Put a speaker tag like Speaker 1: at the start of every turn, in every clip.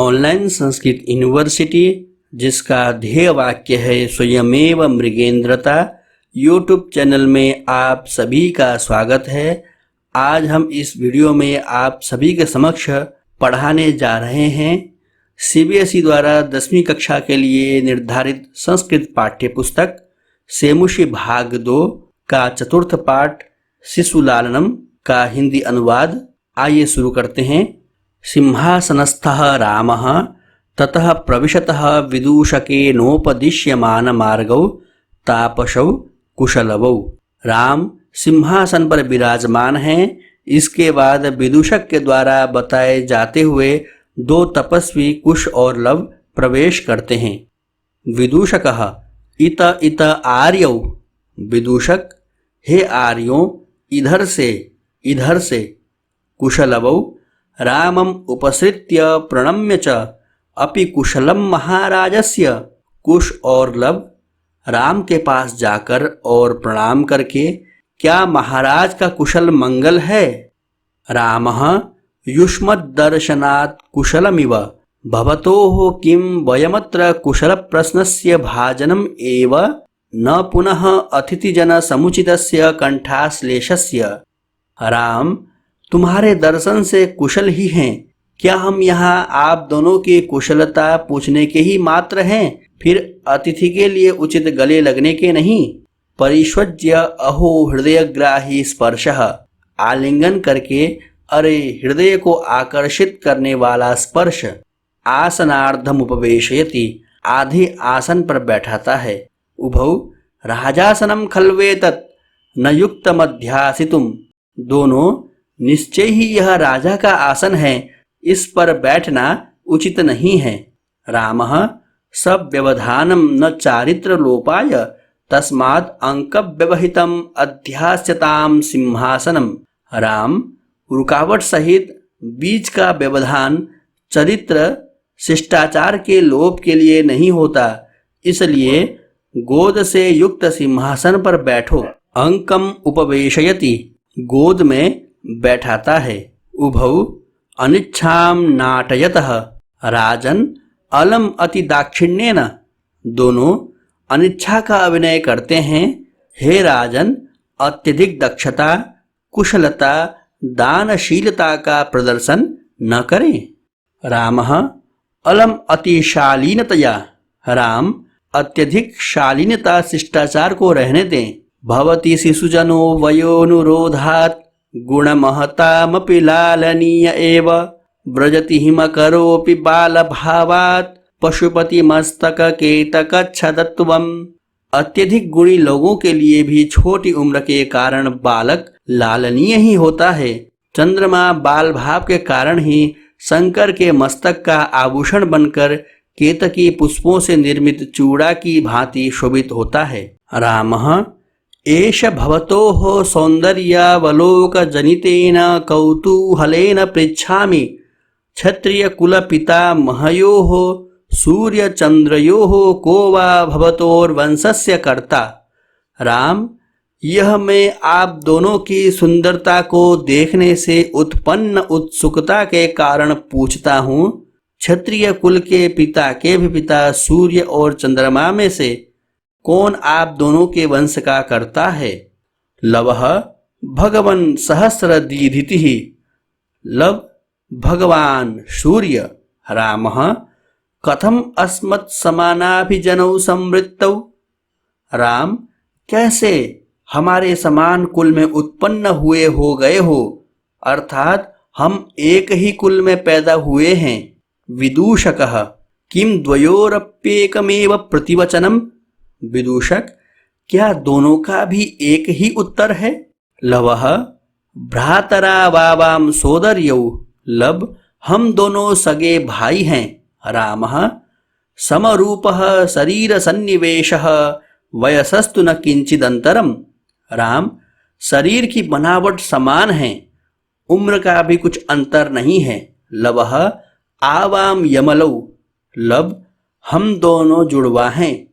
Speaker 1: Online Sanskrit university, जिसका ध्येय वाक्य है स्वयमेव मृगेंद्रता, यूट्यूब चैनल में आप सभी का स्वागत है। आज हम इस वीडियो में आप सभी के समक्ष पढ़ाने जा रहे हैं सीबीएसई द्वारा 10वीं कक्षा के लिए निर्धारित संस्कृत पाठ्य पुस्तक सेमुषी भाग 2 का चतुर्थ पाठ शिशुलालनम का हिंदी अनुवाद। आइए शुरू करते हैं। सिंहासनस्थः रामः ततः प्रविशतः विदूषकेनोपदिश्यमानमार्गौ तापसौ कुशलवौ। राम सिंहासन पर विराजमान हैं। इसके बाद विदूषक के द्वारा बताए जाते हुए दो तपस्वी कुश और लव प्रवेश करते हैं। विदूषकः इत इत आर्यौ। विदूषक, हे आर्यों, इधर से। कुशलवौ रामम उपसृत्य प्रणम्य च अपि कुशलम महाराजस्य। कुश और लव राम के पास जाकर और प्रणाम करके, क्या महाराज का कुशल मंगल है? रामः युष्मद्दर्शनात् कुशलमिव भवतोः किं वयमत्र कुशलप्रश्नस्य भाजनम् एव न पुनः अतिथिजन समुचितस्य कंठाश्लेषस्य। राम, तुम्हारे दर्शन से कुशल ही हैं। क्या हम यहाँ आप दोनों की कुशलता पूछने के ही मात्र हैं, फिर अतिथि के लिए उचित गले लगने के नहीं? परिष्वज्य अहो हृदयग्राही स्पर्शः। आलिंगन करके, अरे हृदय को आकर्षित करने वाला स्पर्श। आसनार्धम उपवेशयति, आधे आसन पर बैठाता है। उभौ राजासनम खल्वेतत् न युक्तमध्यासितुम्। दोनों, निश्चय ही यह राजा का आसन है, इस पर बैठना उचित नहीं है। रामः सव्यवधानम न चारित्र लोपाय तस्मात् अंक व्यवहितम अध्यास्यताम सिंहासनम। राम, रुकावट सहित बीच का व्यवधान चरित्र शिष्टाचार के लोप के लिए नहीं होता, इसलिए गोद से युक्त सिंहासन पर बैठो। अंकम उपवेशयति, गोद में बैठाता है। उभौ अनिच्छाम नाटयतः। राजन अलम अति दाक्षिण्येन। दोनों अनिच्छा का अभिनय करते हैं। हे राजन, अत्यधिक दक्षता, कुशलता, दानशीलता का प्रदर्शन न करें। रामः अलम अति शालीनतया। राम, अत्यधिक शालीनता शिष्टाचार को रहने दें। भवति शिशुजनो वयोनुरोधात् गुणमहतामपि लालनीय एव व्रजति हिमकरोऽपि बालभावात् पशुपति मस्तक केतकच्छदत्वम्। अत्यधिक गुणी लोगों के लिए भी छोटी उम्र के कारण बालक लालनीय ही होता है। चंद्रमा बाल भाव के कारण ही शंकर के मस्तक का आभूषण बनकर केतकी पुष्पों से निर्मित चूड़ा की भांति शोभित होता है। रामः एष भवतोः सौन्दर्यावलोकजनितेन कौतूहलेन पृच्छामि क्षत्रियकुलपितामहयोः सूर्यचंद्रयोः को वा भवतोर्वंशस्य कर्ता। राम, यह मैं आप दोनों की सुंदरता को देखने से उत्पन्न उत्सुकता के कारण पूछता हूँ। क्षत्रिय कुल के पिता के भी पिता सूर्य और चंद्रमा में से कौन आप दोनों के वंश का करता है? लवः भगवन् सहस्रदीधितिः। लव भगवान सूर्य। रामः कथम अस्मत् समानाभिजनौ संवृत्तौ। राम, कैसे हमारे समान कुल में उत्पन्न हुए हो गए हो, अर्थात हम एक ही कुल में पैदा हुए हैं। विदूषकः किम द्वयोरप्येकमेव प्रतिवचनम्। विदूषक, क्या दोनों का भी एक ही उत्तर है? लवः भ्रातरा वावाम सोदर्यौ। लब, हम दोनों सगे भाई हैं। रामः समरूपः शरीर सन्निवेशः वयसस्तु न किंचिदंतरम। राम, शरीर की बनावट समान है, उम्र का भी कुछ अंतर नहीं है। लवः आवाम यमलौ। लब, हम दोनों जुड़वा हैं।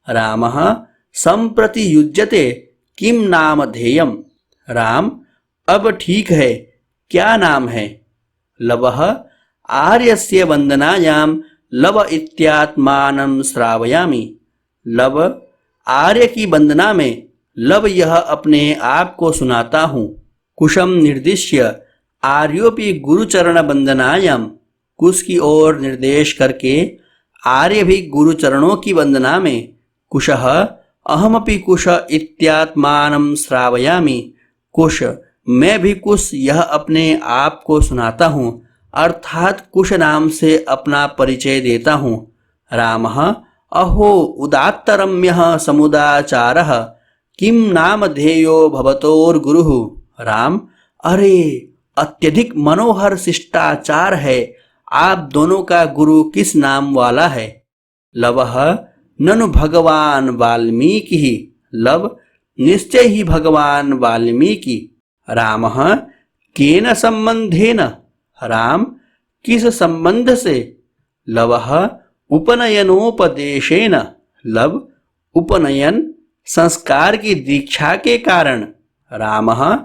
Speaker 1: रामः संप्रति युज्यते किम नाम ध्येयम्। राम, अब ठीक है, क्या नाम है? लवः आर्यस्य वंदनायां लव इत्यात्मानं श्रावयामि। लव, आर्य की वंदना में लव यह अपने आप को सुनाता हूँ। कुशम निर्दिश्य आर्योपि गुरुचरण वंदनायां, कुश की ओर निर्देश करके आर्य भी गुरुचरणों की वंदना में कुशः अहमपि कुश इत्यात्मानं श्रावयामि, कुश, मैं भी कुश यह अपने आप को सुनाता हूँ, अर्थात कुश नाम से अपना परिचय देता हूँ। रामः अहो उदात्तरम्यः समुदाचारः किं नामधेयो भवतोर्गुरुः। राम, अरे अत्यधिक मनोहर शिष्टाचार है, आप दोनों का गुरु किस नाम वाला है। लवः ननु भगवान वाल्मीकि, लव, निश्चय ही भगवान वाल्मीकि। रामः केन संबंधेन, राम, किस संबंध से। लवः उपनयनोपदेशेन, लव, उपनयन संस्कार की दीक्षा के कारण। रामः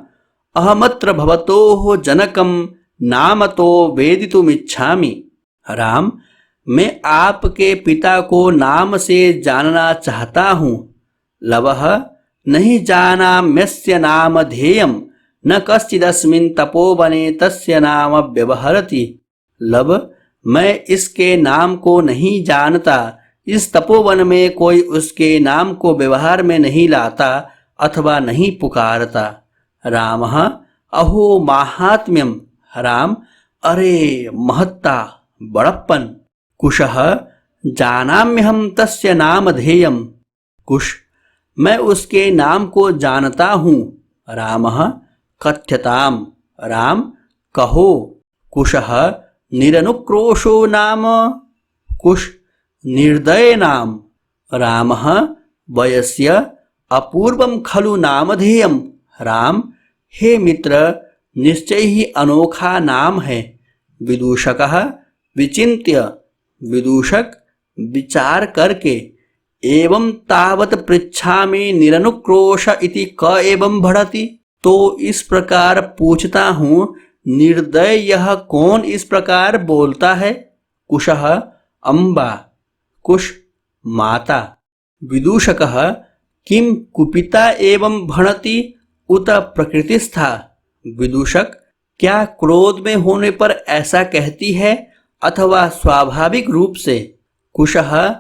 Speaker 1: अहमत्र भवतोः जनकं नामतो वेदितुमिच्छामि। राम, मैं आपके पिता को नाम से जानना चाहता हूँ। लवः नहीं जानाम्यस्य नामधेयं न कश्चिदस्मिन् तपोवने तस्य नाम व्यवहरति। लव, मैं इसके नाम को नहीं जानता, इस तपोवन में कोई उसके नाम को व्यवहार में नहीं लाता अथवा नहीं पुकारता। रामः अहो माहात्म्यम, राम, अरे महत्ता, बड़प्पन। कुशः जानाम्यहं तस्य नामधेयम्, कुश, मैं उसके नाम को जानता हूँ। रामः कथ्यताम्, राम, कहो। कुशः निरनुक्रोशो नाम, कुश, निर्दय नाम। रामः वयस्य अपूर्वं खलु नामधेयम्। राम, हे मित्र, निश्चय ही अनोखा नाम है। विदूषकः विचिन्त्य, विदूषक विचार करके, एवं तावत पृच्छामि निरनुक्रोश इति क एवं बढ़ति, तो इस प्रकार पूछता हूँ, निर्दय यह कौन इस प्रकार बोलता है। कुशः अम्बा, कुश, माता। विदूषकः किं कुपिता एवं भणति उत प्रकृतिस्था, विदूषक, क्या क्रोध में होने पर ऐसा कहती है अथवा स्वाभाविक रूप से। कुशः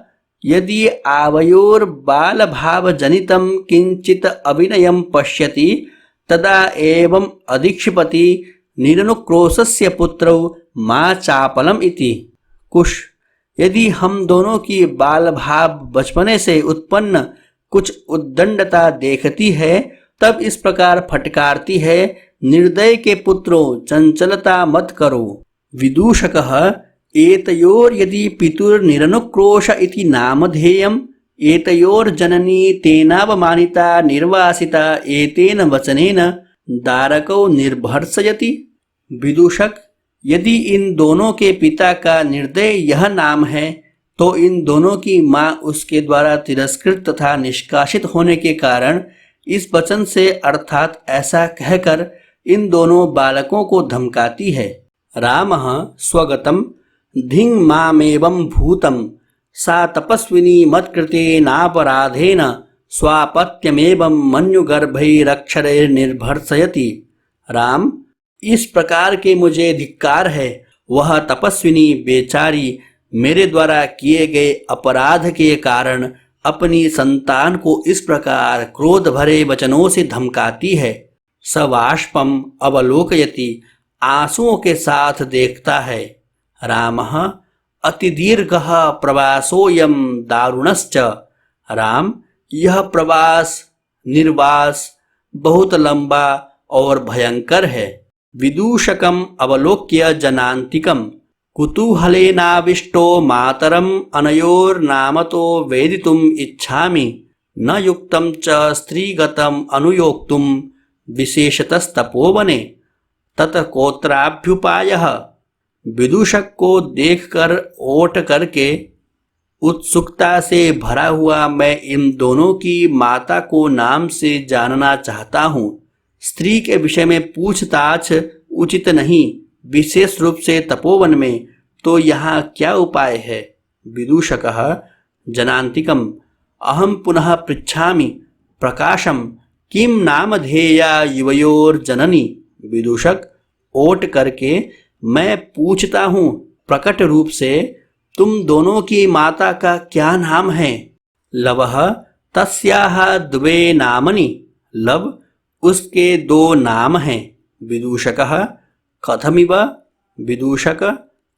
Speaker 1: यदि आवयोर बाल भाव जनितं किंचित अभिनयं पश्यति तदा एवं अधिक्षिपति निरनुक्रोशस्य पुत्रौ मां चापलम इति। कुश, यदि हम दोनों की बाल भाव बचपने से उत्पन्न कुछ उद्दंडता देखती है तब इस प्रकार फटकारती है, निर्दय के पुत्रों चंचलता मत करो। विदूषकः एतयोर यदि पितुर्निरनुक्रोश इति नामधेयम् एतयोर जननी तेनावमानिता निर्वासिता एतेन वचनेन दारकौ निर्भर्सयति। विदूषक, यदि इन दोनों के पिता का निर्दय यह नाम है तो इन दोनों की माँ उसके द्वारा तिरस्कृत तथा निष्कासित होने के कारण इस वचन से अर्थात ऐसा कहकर इन दोनों बालकों को धमकाती है। रामः स्वगतम धिंग मामेवं भूतम सा तपस्विनी मत्कृते नापराधेन स्वापत्यमेवं मन्युगर्भैरक्षरैर्निर्भर्सयति। राम, इस प्रकार के मुझे धिक्कार है, वह तपस्विनी बेचारी मेरे द्वारा किए गए अपराध के कारण अपनी संतान को इस प्रकार क्रोध भरे वचनों से धमकाती है। सवाष्पम अवलोकयति, आंसुओं के साथ देखता है। रामः अतिदीर्घः प्रवासोऽयं दारुणश्च। राम, यह प्रवास निर्वास बहुत लंबा और भयंकर है। विदूषकम अवलोक्य जनान्तिकम कुतूहलेनाविष्टो मातरम अनयोर्नामतो वेदितुम इच्छामि न युक्तं च स्त्रीगतम अनुयोक्तुम विशेषतस्तपोवने ततकोत्राभ्युपायः। विदूषक को देखकर ओट करके उत्सुकता से भरा हुआ मैं इन दोनों की माता को नाम से जानना चाहता हूँ। स्त्री के विषय में पूछताछ उचित नहीं, विशेष रूप से तपोवन में तो यहाँ क्या उपाय है? विदूषकः जनान्तिकम् अहं पुनः पृच्छामि प्रकाशम किम नामधेया युवयोर्जननी। विदूषक ओट करके मैं पूछता हूँ प्रकट रूप से तुम दोनों की माता का क्या नाम है? लवः तस्याः द्वे नामनि। लव उसके दो नाम हैं। विदूषकः कथमिव। विदूषक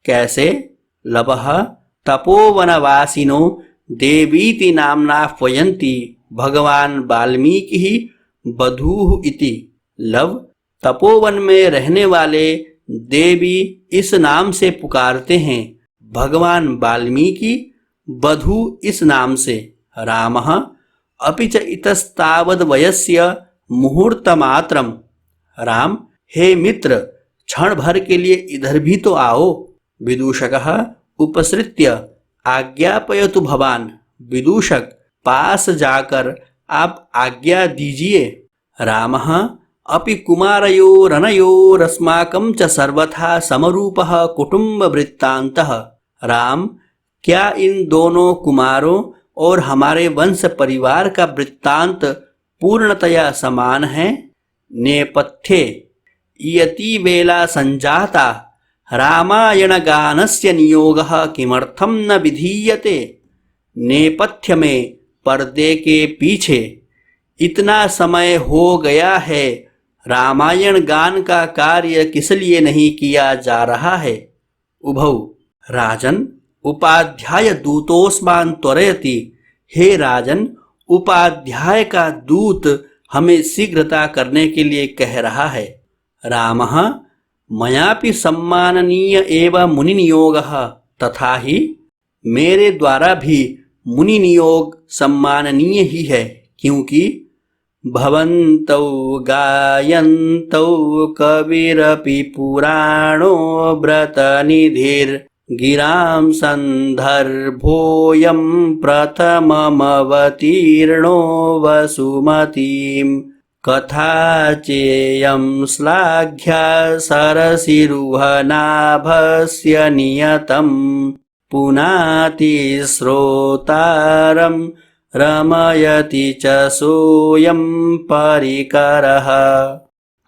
Speaker 1: कैसे? लवः तपोवनवासिनो देवीति नाम्नाह्वयन्ति भगवान वाल्मीकि बधूः इति। लव तपोवन में रहने वाले देवी इस नाम से पुकारते हैं, भगवान वाल्मीकि बधू इस नाम से। रामः अपि च इतस्तावद् वयस्य मुहूर्तमात्रम्। राम हे मित्र, क्षण भर के लिए इधर भी तो आओ। विदूषकः उपसृत्य आज्ञापयतु भवान। विदूषक पास जाकर आप आज्ञा दीजिए। रामः अपि कुमारयोरनयोरस्माकं च सर्वथा समरूपः कुटुम्बवृत्तान्तः। राम क्या इन दोनों कुमारों और हमारे वंश परिवार का वृत्तांत पूर्णतया समान है? नेपथ्ये इयति वेला संजाता रामायणगानस्य नियोगः किमर्थं न विधीयते। नेपथ्य में पर्दे के पीछे इतना समय हो गया है, रामायण गान का कार्य किस लिए नहीं किया जा रहा है? उभौ राजन उपाध्याय दूतोस्मान् त्वरयति। हे राजन, उपाध्याय का दूत हमें शीघ्रता करने के लिए कह रहा है। रामः मयापि सम्माननीय एव मुनि नियोगः। तथा ही मेरे द्वारा भी मुनि नियोग सम्माननीय ही है, क्योंकि भवन्तौ गायन्तौ कविरपि पुराणो व्रतनिधिर्गिरां सन्दर्भोऽयं प्रथममवतीर्णो वसुमतीं कथा चेयं श्लाघ्या सरसिरुहनाभस्य नियतं पुनाति श्रोतारं रमयति च सोऽयं परिकरः।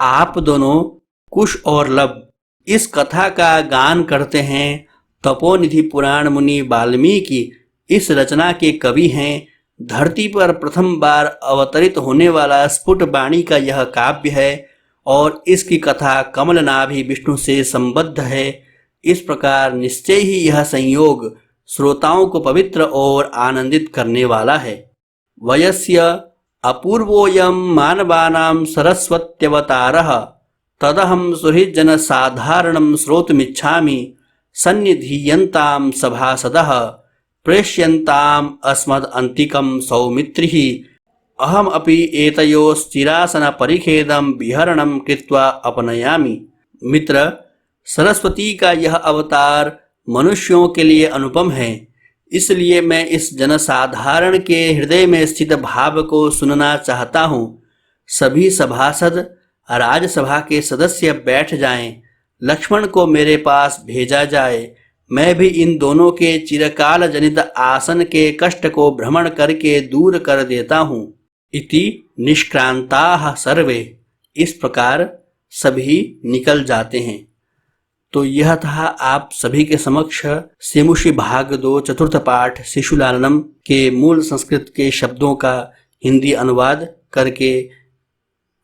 Speaker 1: आप दोनों कुश और लव इस कथा का गान करते हैं। तपोनिधि पुराण मुनि वाल्मीकि इस रचना के कवि हैं। धरती पर प्रथम बार अवतरित होने वाला स्फुट वाणी का यह काव्य है और इसकी कथा कमलनाभि विष्णु से संबद्ध है। इस प्रकार निश्चय ही यह संयोग श्रोताओं को पवित्र और आनंदित करने वाला है। वयस्य अपूर्वोऽयं मानवानां सरस्वत्यवतारः तदहं सुहृज्जन साधारणं श्रोतुमिच्छामि सन्निधीयन्तां सभासदः प्रेष्यन्ताम् अस्मदन्तिकं सौमित्रिः अहम अपि एतयोश्चिरासन परिखेदं विहरणं कृत्वा अपनयामि। मित्र, सरस्वती का यह अवतार मनुष्यों के लिए अनुपम है, इसलिए मैं इस जनसाधारण के हृदय में स्थित भाव को सुनना चाहता हूँ। सभी सभासद राजसभा के सदस्य बैठ जाएं, लक्ष्मण को मेरे पास भेजा जाए। मैं भी इन दोनों के चिरकाल जनित आसन के कष्ट को भ्रमण करके दूर कर देता हूँ। इति निष्क्रांताः सर्वे। इस प्रकार सभी निकल जाते हैं। तो यह था आप सभी के समक्ष सेमुषि भाग 2 चतुर्थ पाठ शिशुलालनम के मूल संस्कृत के शब्दों का हिंदी अनुवाद करके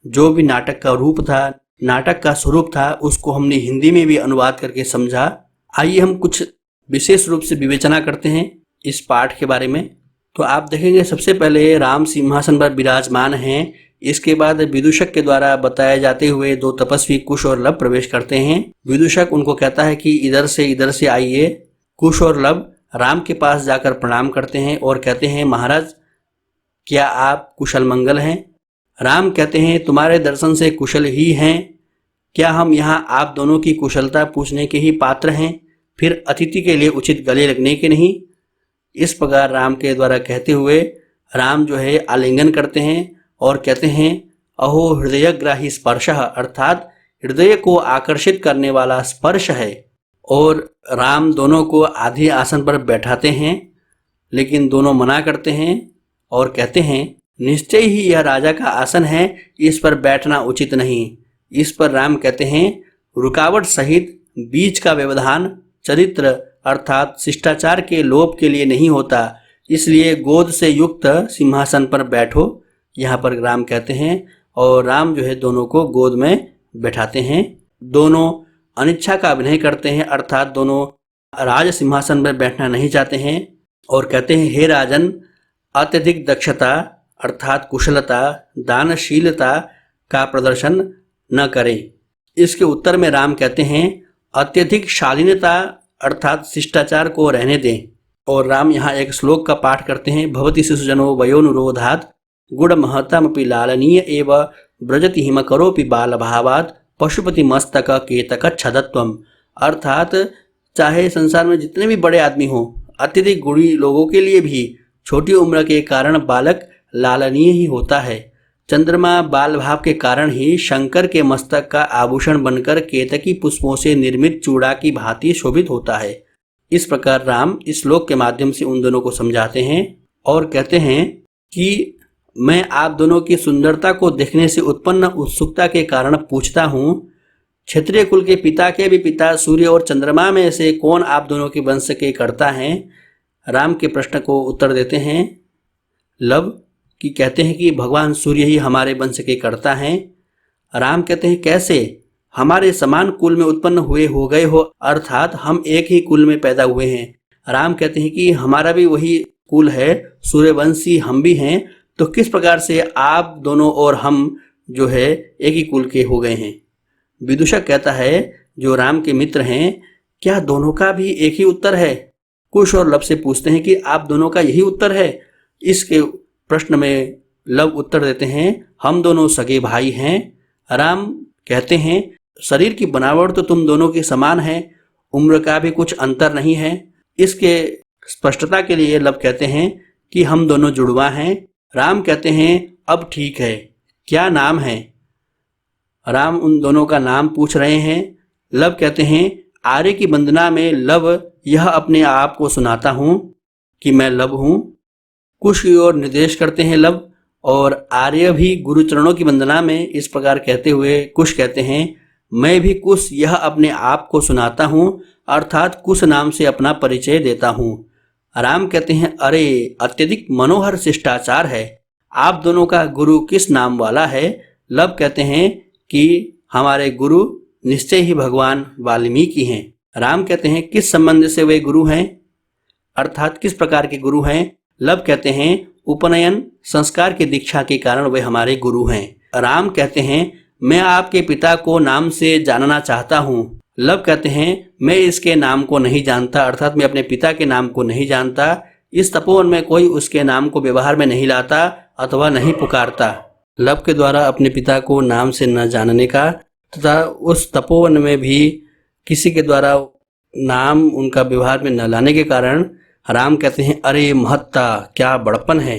Speaker 1: जो भी नाटक का रूप था, नाटक का स्वरूप था, उसको हमने हिंदी में भी अनुवाद करके समझा। आइए हम कुछ विशेष रूप से विवेचना करते हैं इस पाठ के बारे में। तो आप देखेंगे सबसे पहले राम सिंहासन पर विराजमान हैं। इसके बाद विदूषक के द्वारा बताए जाते हुए दो तपस्वी कुश और लव प्रवेश करते हैं। विदूषक उनको कहता है कि इधर से आइए। कुश और लव राम के पास जाकर प्रणाम करते हैं और कहते हैं, महाराज क्या आप कुशल मंगल हैं? राम कहते हैं, तुम्हारे दर्शन से कुशल ही हैं। क्या हम यहाँ आप दोनों की कुशलता पूछने के ही पात्र हैं, फिर अतिथि के लिए उचित गले लगने के नहीं? इस प्रकार राम के द्वारा कहते हुए राम जो है आलिंगन करते हैं और कहते हैं, अहो हृदयग्राही स्पर्शः, अर्थात हृदय को आकर्षित करने वाला स्पर्श है। और राम दोनों को आधे आसन पर बैठाते हैं, लेकिन दोनों मना करते हैं और कहते हैं निश्चय ही यह राजा का आसन है, इस पर बैठना उचित नहीं। इस पर राम कहते हैं रुकावट सहित बीच का व्यवधान चरित्र अर्थात शिष्टाचार के लोप के लिए नहीं होता, इसलिए गोद से युक्त सिंहासन पर बैठो, यहाँ पर राम कहते हैं। और राम जो है दोनों को गोद में बैठाते हैं। दोनों अनिच्छा का अभिनय करते हैं, अर्थात दोनों राज सिंहासन पर बैठना नहीं चाहते हैं और कहते हैं हे राजन, अत्यधिक दक्षता अर्थात कुशलता दानशीलता का प्रदर्शन न करें। इसके उत्तर में राम कहते हैं अत्यधिक शालीनता अर्थात शिष्टाचार को रहने दें। और राम यहाँ एक श्लोक का पाठ करते हैं भवति शिशुजनो वयोनुरोधात् गुण महतमपि लालनीय एव ब्रजति हिम करोपि बाल भावात् पशुपति मस्तक केतक छदत्वम। अर्थात चाहे संसार में जितने भी बड़े आदमी हों, अत्यधिक गुणी लोगों के लिए भी छोटी उम्र के कारण बालक लालनीय ही होता है। चंद्रमा बाल भाव के कारण ही शंकर के मस्तक का आभूषण बनकर केतकी पुष्पों से निर्मित चूड़ा की भांति शोभित होता है। इस प्रकार राम इस श्लोक के माध्यम से उन दोनों को समझाते हैं और कहते हैं कि मैं आप दोनों की सुंदरता को देखने से उत्पन्न उत्सुकता के कारण पूछता हूँ, क्षत्रिय कुल के पिता के भी पिता सूर्य और चंद्रमा में से कौन आप दोनों के वंश के कर्ता हैं? राम के प्रश्न को उत्तर देते हैं लव कि कहते हैं कि भगवान सूर्य ही हमारे वंश के कर्ता हैं। राम कहते हैं कैसे? हमारे समान कुल में उत्पन्न हुए हो गए हो, अर्थात हम एक ही कुल में पैदा हुए हैं। राम कहते हैं कि हमारा भी वही कुल है, सूर्यवंशी हम भी हैं, तो किस प्रकार से आप दोनों और हम जो है एक ही कुल के हो गए हैं? विदूषक कहता है जो राम के मित्र हैं, क्या दोनों का भी एक ही उत्तर है? कुश और लव से पूछते हैं कि आप दोनों का यही उत्तर है? इसके प्रश्न में लव उत्तर देते हैं हम दोनों सगे भाई हैं। राम कहते हैं शरीर की बनावट तो तुम दोनों की समान है, उम्र का भी कुछ अंतर नहीं है। इसके स्पष्टता के लिए लव कहते हैं कि हम दोनों जुड़वा हैं। राम कहते हैं अब ठीक है, क्या नाम है? राम उन दोनों का नाम पूछ रहे हैं। लव कहते हैं आर्य की वंदना में लव यह अपने आप को सुनाता हूँ कि मैं लव हूँ। कुश की ओर निर्देश करते हैं लव, और आर्य भी गुरुचरणों की वंदना में इस प्रकार कहते हुए कुश कहते हैं मैं भी कुश यह अपने आप को सुनाता हूँ, अर्थात कुश नाम से अपना परिचय देता हूँ। राम कहते हैं अरे अत्यधिक मनोहर शिष्टाचार है, आप दोनों का गुरु किस नाम वाला है? लव कहते हैं कि हमारे गुरु निश्चय ही भगवान वाल्मीकि हैं। राम कहते हैं किस संबंध से वे गुरु हैं, अर्थात किस प्रकार के गुरु हैं? लव कहते हैं उपनयन संस्कार की दीक्षा के कारण वे हमारे गुरु हैं। राम कहते हैं मैं आपके पिता को नाम से जानना चाहता हूँ। लव कहते हैं मैं इसके नाम को नहीं जानता, अर्थात मैं अपने पिता के नाम को नहीं जानता। इस तपोवन में कोई उसके नाम को व्यवहार में नहीं लाता अथवा नहीं पुकारता। लव के द्वारा अपने पिता को नाम से न जानने का तथा उस तपोवन में भी किसी के द्वारा नाम उनका व्यवहार में न लाने के कारण राम कहते हैं अरे महत्ता क्या बड़पन है।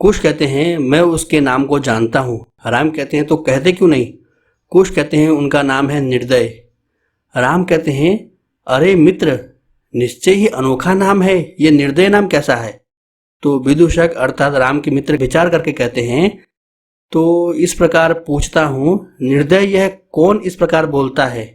Speaker 1: कुश कहते हैं मैं उसके नाम को जानता हूँ। राम कहते हैं तो कहते क्यों नहीं? कुश कहते हैं उनका नाम है निर्दय। राम कहते हैं अरे मित्र निश्चय ही अनोखा नाम है, ये निर्दय नाम कैसा है? तो विदूषक अर्थात राम के मित्र विचार करके कहते हैं तो इस प्रकार पूछता हूँ निर्दय यह कौन इस प्रकार बोलता है?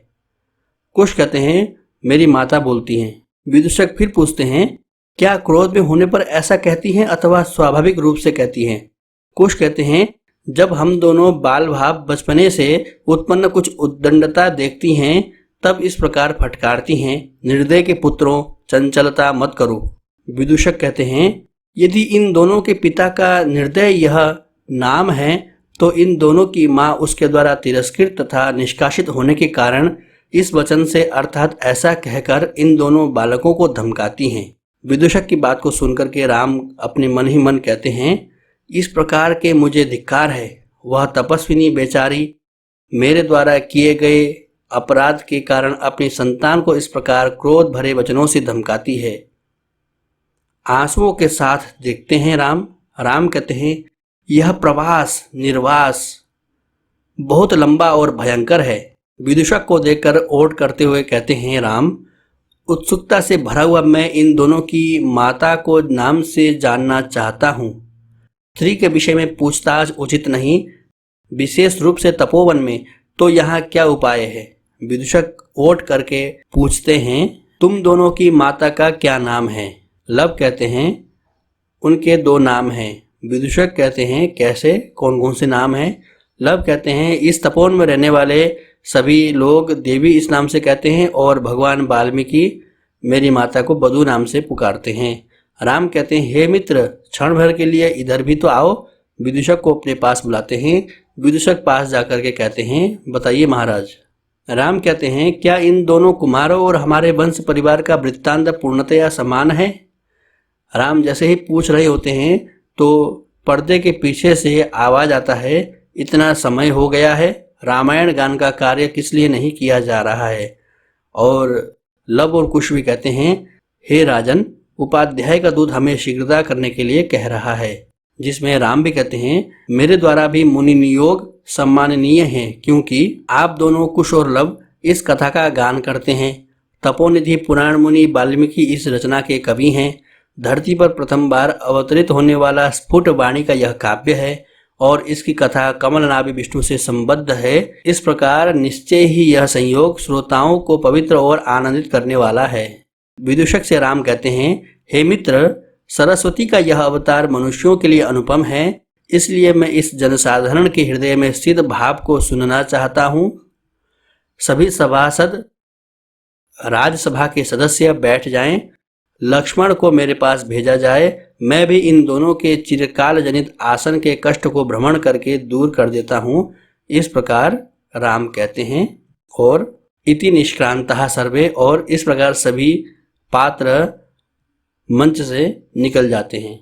Speaker 1: कुश कहते हैं मेरी माता बोलती हैं। विदूषक फिर पूछते हैं क्या क्रोध में होने पर ऐसा कहती हैं अथवा स्वाभाविक रूप से कहती हैं? कुश कहते हैं जब हम दोनों बाल भाव बचपने से उत्पन्न कुछ उद्दंडता देखती हैं तब इस प्रकार फटकारती हैं, निर्दय के पुत्रों चंचलता मत करो। विदूषक कहते हैं यदि इन दोनों के पिता का निर्दय यह नाम है तो इन दोनों की माँ उसके द्वारा तिरस्कृत तथा निष्कासित होने के कारण इस वचन से अर्थात ऐसा कहकर इन दोनों बालकों को धमकाती हैं। विदूषक की बात को सुनकर के राम अपने मन ही मन कहते हैं इस प्रकार के मुझे धिक्कार है, वह तपस्विनी बेचारी मेरे द्वारा किए गए अपराध के कारण अपनी संतान को इस प्रकार क्रोध भरे वचनों से धमकाती है। आंसुओं के साथ देखते हैं राम। राम कहते हैं यह प्रवास निर्वास बहुत लंबा और भयंकर है। विदूषक को देखकर ओट करते हुए कहते हैं राम उत्सुकता से भरा हुआ मैं इन दोनों की माता को नाम से जानना चाहता हूँ। स्त्री के विषय में पूछताछ उचित नहीं, विशेष रूप से तपोवन में, तो यहाँ क्या उपाय है? विदूषक ओट करके पूछते हैं, तुम दोनों की माता का क्या नाम है? लव कहते हैं, उनके 2 नाम हैं। विदूषक कहते हैं, कैसे, कौन कौन से नाम हैं? लव कहते हैं, इस तपोवन में रहने वाले सभी लोग देवी इस नाम से कहते हैं और भगवान वाल्मीकि मेरी माता को बधू नाम से पुकारते हैं। राम कहते हैं, हे मित्र, क्षण भर के लिए इधर भी तो आओ। विदूषक को अपने पास बुलाते हैं। विदूषक पास जाकर के कहते हैं, बताइए महाराज। राम कहते हैं, क्या इन दोनों कुमारों और हमारे वंश परिवार का वृत्तांत पूर्णतया समान है? राम जैसे ही पूछ रहे होते हैं तो पर्दे के पीछे से आवाज आता है, इतना समय हो गया है, रामायण गान का कार्य किस लिए नहीं किया जा रहा है? और लव और कुश भी कहते हैं, हे राजन, उपाध्याय का दूध हमें शीघ्रता करने के लिए कह रहा है। जिसमें राम भी कहते हैं, मेरे द्वारा भी मुनि नियोग सम्माननीय है, क्योंकि आप दोनों कुश और लव इस कथा का गान करते हैं। तपोनिधि पुराण मुनि वाल्मीकि इस रचना के कवि हैं। धरती पर प्रथम बार अवतरित होने वाला स्फुट वाणी का यह काव्य है और इसकी कथा कमलनाभि विष्णु से संबद्ध है। इस प्रकार निश्चय ही यह संयोग श्रोताओं को पवित्र और आनंदित करने वाला है। विदूषक से राम कहते हैं, हे मित्र, सरस्वती का यह अवतार मनुष्यों के लिए अनुपम है, इसलिए मैं इस जनसाधारण के हृदय में स्थित भाव को सुनना चाहता हूँ। सभी सभासद राज्यसभा के सदस्य बैठ जाएं, लक्ष्मण को मेरे पास भेजा जाए, मैं भी इन दोनों के चिरकाल जनित आसन के कष्ट को भ्रमण करके दूर कर देता हूँ। इस प्रकार राम कहते हैं और इति निष्क्रांतः सर्वे, और इस प्रकार सभी पात्र मंच से निकल जाते हैं।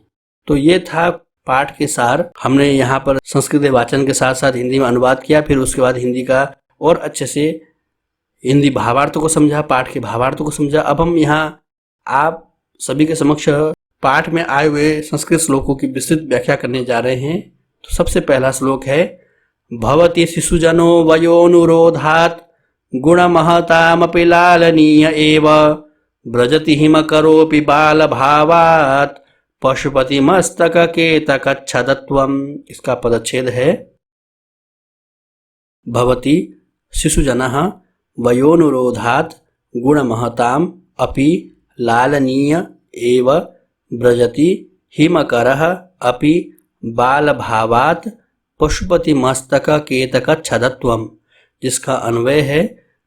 Speaker 1: तो ये था पाठ के सार। हमने यहाँ पर संस्कृत वाचन के साथ साथ हिंदी में अनुवाद किया, फिर उसके बाद हिंदी का और अच्छे से हिंदी भावार्थों को समझा, पाठ के भावार्थों को समझा। अब हम यहाँ आप सभी के समक्ष पाठ में आए हुए संस्कृत श्लोकों की विस्तृत व्याख्या करने जा रहे हैं। तो सबसे पहला श्लोक है, भवति शिशुजनो वयोनुरोधात् गुणमहतामपि लालनीय एव व्रजति हिमकरोऽपि बालभावात् पशुपति मस्तक केतकच्छदत्वम्। इसका पदच्छेद है, भवति शिशुजनः वयोनुरोधात् गुणमहताम् अपि लालनीय एव व्रजति हिमकरः अपि बालभावात् पशुपति मस्तक केतकच्छदत्वम्। जिसका अन्वय है,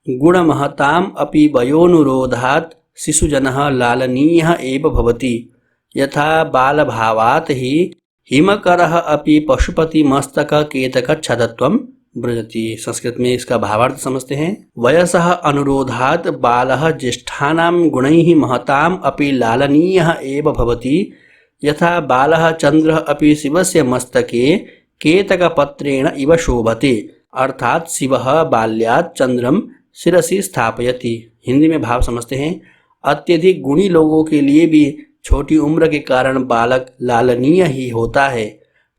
Speaker 1: गुणमहताम् अपि वयोनुरोधात् शिशुजनः लालनीयः एव भवति, यथा बालभावात् ही हिमकरः अपि पशुपति मस्तक केतकच्छदत्वम् व्रजति। संस्कृत में इसका भावार्थ समझते हैं, वयसः अनुरोधात् बालः ज्येष्ठानां गुणैः महताम् अपि लालनीयः एव भवति, यथा बालः चंद्रः अपि शिवस्य मस्तके केतकपत्रेण इव शोभते। अर्थात शिवः बाल्यात् चंद्रम शिरसि स्थापयति। हिंदी में भाव समझते हैं, अत्यधिक गुणी लोगों के लिए भी छोटी उम्र के कारण बालक लालनीय ही होता है।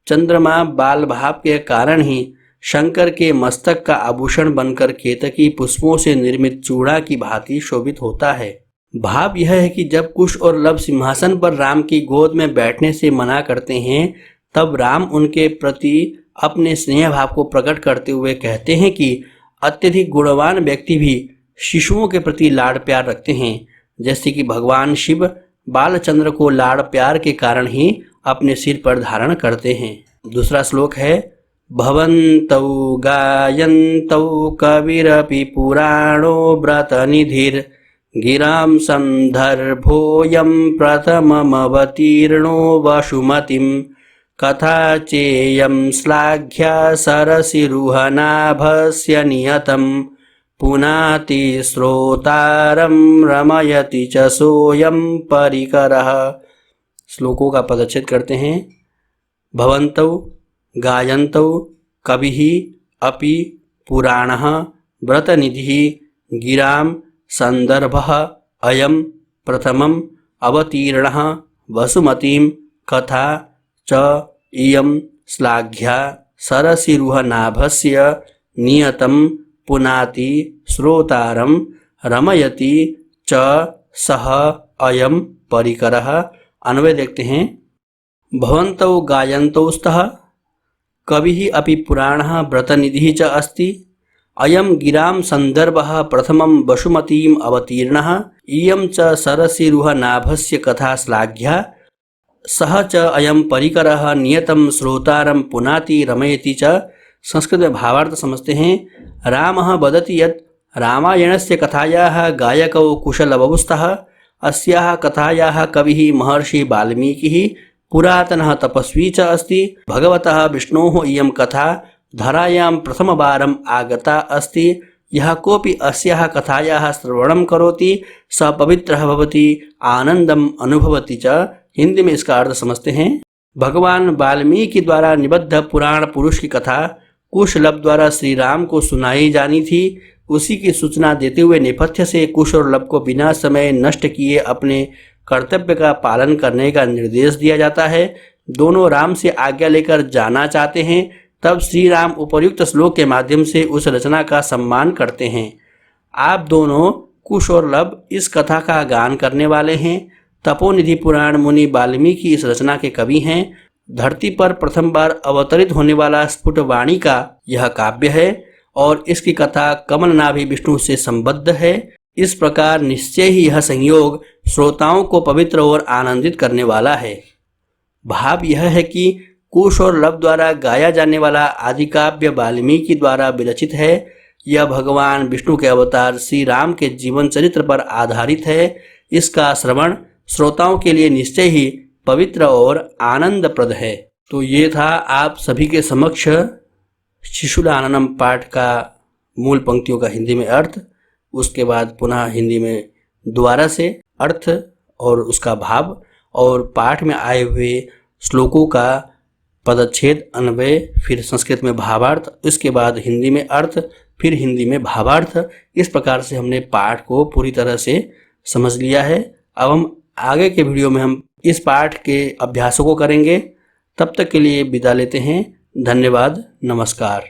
Speaker 1: चंद्रमा बाल भाव के कारण ही शंकर के मस्तक का आभूषण बनकर केतकी पुष्पों से निर्मित चूड़ा की भांति शोभित होता है। भाव यह है कि जब कुश और लव सिंहासन पर राम की गोद में बैठने से मना करते हैं, तब राम उनके प्रति अपने स्नेह भाव को प्रकट करते हुए कहते हैं कि अत्यधिक गुणवान व्यक्ति भी शिशुओं के प्रति लाड़ प्यार रखते हैं, जैसे कि भगवान शिव बालचंद्र को लाड़ प्यार के कारण ही अपने सिर पर धारण करते हैं। दूसरा श्लोक है, भवन्तौ गायन्तौ कविरपि पुराणो व्रतनिधिर् गिरां सन्दर्भोऽयं प्रथममवतीर्णो वसुमतीं कथा चेयं श्लाघ्या सरसिरुहनाभस्य नियतं पुनाति श्रोतारं रमयति च सोऽयं परिकरः। श्लोकों का पदच्छेद करते हैं। भवन्तौ गायन्तौ कविः अपि पुराणः व्रतनिधिः गिरां सन्दर्भः अयं प्रथमम् अवतीर्णः वसुमतीं कथा च इयं श्लाघ्या सरसिरुहनाभस्य नियतं पुनाति श्रोतारं रमयति च सः अयं परिकरः। अन्वय देखते हैं। भवन्तौ गायन्तौ स्तः कविः अपि पुराणः व्रतनिधिः च अस्ति। अयं गिरां सन्दर्भः प्रथमं वसुमतीम् अवतीर्णः। इयं च सरसिरुहनाभस्य कथा श्लाघ्या। सः च अयं परिकरः नियतं श्रोतारं पुनाति रमयति च। संस्कृत में भावार्थ समझते हैं। रामः वदति यत् रामायणस्य कथायाः गायकौ कुशलवपुस्तः। अस्याः कथायाः कविः महर्षि वाल्मीकिः पुरातनः तपस्वी च अस्ति। भगवतः विष्णोः इयं कथा धरायां प्रथमवारम् आगता अस्ति। यः कोऽपि अस्याः कथायाः श्रवणं करोति सः पवित्रः भवति, आनंदम अनुभवति च। हिंदी में इसका अर्थ समझते हैं। भगवान वाल्मीकि द्वारा निबद्ध पुराण पुरुष की कथा कुश लब द्वारा श्री राम को सुनाई जानी थी। उसी की सूचना देते हुए नेपथ्य से कुश और लब को बिना समय नष्ट किए अपने कर्तव्य का पालन करने का निर्देश दिया जाता है। दोनों राम से आज्ञा लेकर जाना चाहते हैं। तब श्री राम उपर्युक्त श्लोक के माध्यम से उस रचना का सम्मान करते हैं। आप दोनों कुश और लब इस कथा का गान करने वाले हैं। तपोनिधि पुराण मुनि वाल्मीकि इस रचना के कवि हैं। धरती पर प्रथम बार अवतरित होने वाला स्फुटवाणी का यह काव्य है और इसकी कथा कमलनाभि विष्णु से संबद्ध है। इस प्रकार निश्चय ही यह संयोग श्रोताओं को पवित्र और आनंदित करने वाला है। भाव यह है कि कुश और लब द्वारा गाया जाने वाला आदि काव्य वाल्मीकि द्वारा विरचित है। यह भगवान विष्णु के अवतार श्री राम के जीवन चरित्र पर आधारित है। इसका श्रवण श्रोताओं के लिए निश्चय ही पवित्र और आनंदप्रद है। तो ये था आप सभी के समक्ष शिशुलाननम पाठ का मूल पंक्तियों का हिंदी में अर्थ। उसके बाद पुनः हिंदी में दोबारा से अर्थ और उसका भाव और पाठ में आए हुए श्लोकों का पदच्छेद, अन्वय, फिर संस्कृत में भावार्थ, इसके बाद हिंदी में अर्थ, फिर हिंदी में भावार्थ। इस प्रकार से हमने पाठ को पूरी तरह से समझ लिया है। अब हम आगे के वीडियो में हम इस पाठ के अभ्यासों को करेंगे। तब तक के लिए विदा लेते हैं। धन्यवाद। नमस्कार।